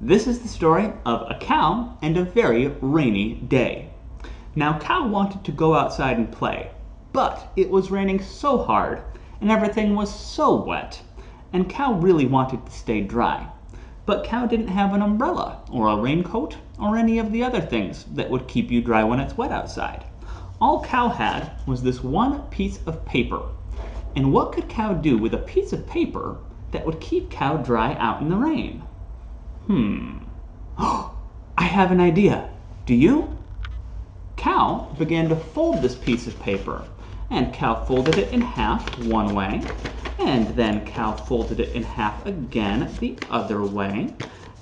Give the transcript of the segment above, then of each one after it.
This is the story of a cow and a very rainy day. Now, Cow wanted to go outside and play, but it was raining so hard and everything was so wet, and Cow really wanted to stay dry. But Cow didn't have an umbrella or a raincoat or any of the other things that would keep you dry when it's wet outside. All Cow had was this one piece of paper. And what could Cow do with a piece of paper that would keep Cow dry out in the rain? I have an idea. Do you? Cow began to fold this piece of paper, and Cow folded it in half one way, and then Cow folded it in half again the other way,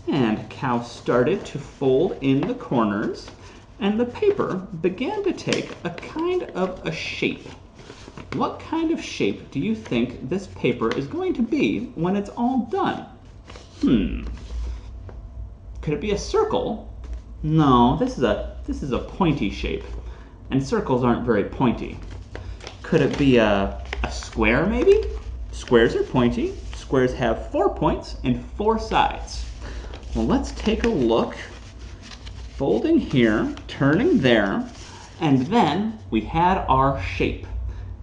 and Cow started to fold in the corners, and the paper began to take a kind of a shape. What kind of shape do you think this paper is going to be when it's all done? Could it be a circle? No, this is a pointy shape, and circles aren't very pointy. Could it be a square maybe? Squares are pointy. Squares have 4 points and 4 sides. Well, let's take a look. Folding here, turning there, and then we had our shape.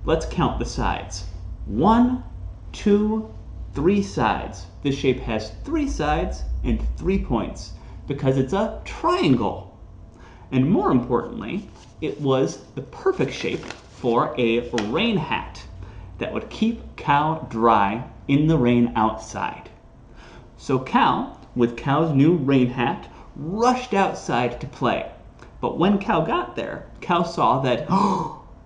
Let's count the sides. 1, 2, 3 sides. This shape has 3 sides and 3 points because it's a triangle. And more importantly, it was the perfect shape for a rain hat that would keep Cow dry in the rain outside. So Cow, with Cow's new rain hat, rushed outside to play. But when Cow got there, Cow saw that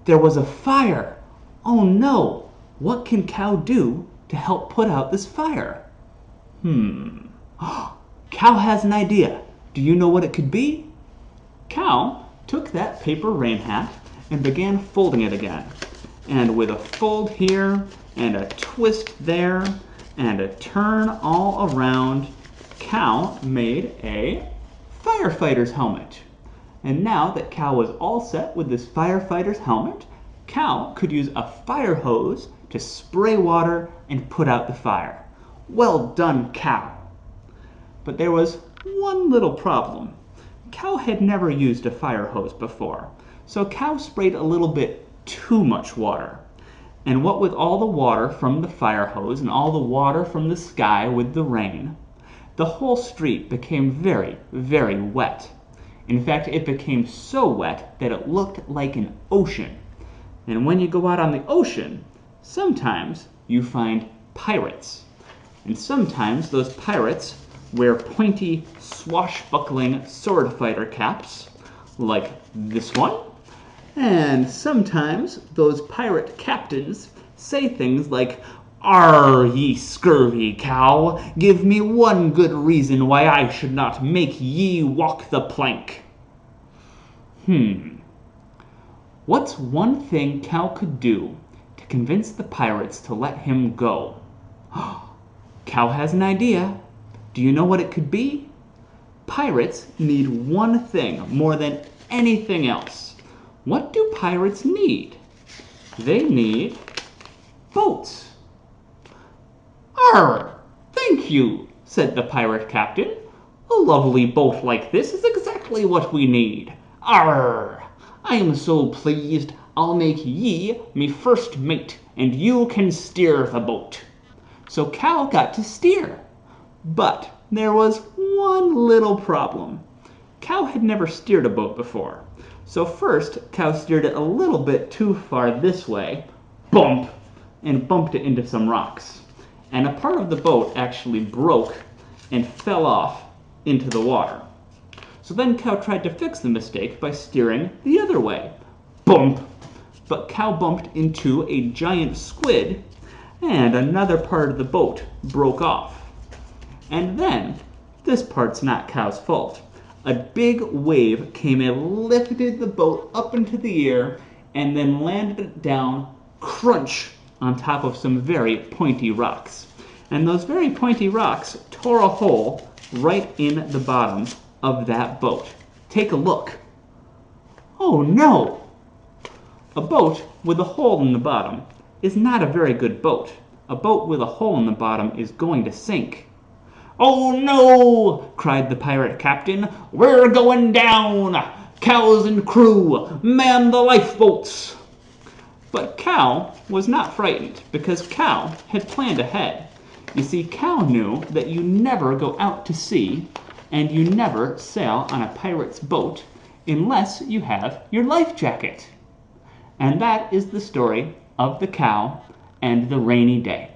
there was a fire. Oh no! What can Cow do to help put out this fire? Cow has an idea. Do you know what it could be? Cow took that paper rain hat and began folding it again. And with a fold here, and a twist there, and a turn all around, Cow made a firefighter's helmet. And now that Cow was all set with this firefighter's helmet, Cow could use a fire hose to spray water and put out the fire. Well done, Cow! But there was one little problem. Cow had never used a fire hose before, so Cow sprayed a little bit too much water. And what with all the water from the fire hose and all the water from the sky with the rain, the whole street became very, very wet. In fact, it became so wet that it looked like an ocean. And when you go out on the ocean, sometimes you find pirates. And sometimes those pirates wear pointy, swashbuckling sword fighter caps, like this one. And sometimes those pirate captains say things like, "Arr, ye scurvy cow, give me one good reason why I should not make ye walk the plank." What's one thing Cow could do to convince the pirates to let him go? Cow has an idea. Do you know what it could be? Pirates need one thing more than anything else. What do pirates need? They need boats. "Arr, thank you," said the pirate captain. "A lovely boat like this is exactly what we need. Arr! I am so pleased I'll make ye me first mate, and you can steer the boat." So Cow got to steer. But there was one little problem. Cow had never steered a boat before. So first, Cow steered it a little bit too far this way, bump, and bumped it into some rocks. And a part of the boat actually broke and fell off into the water. So then Cow tried to fix the mistake by steering the other way, bump. But Cow bumped into a giant squid, and another part of the boat broke off. And then, this part's not Cow's fault. A big wave came and lifted the boat up into the air and then landed it down, crunch, on top of some very pointy rocks. And those very pointy rocks tore a hole right in the bottom of that boat. Take a look. Oh no! A boat with a hole in the bottom is not a very good boat. A boat with a hole in the bottom is going to sink. "Oh no!" cried the pirate captain. "We're going down! Cows and crew, man the lifeboats!" But Cal was not frightened, because Cal had planned ahead. You see, Cal knew that you never go out to sea and you never sail on a pirate's boat unless you have your life jacket. And that is the story of the cow and the rainy day.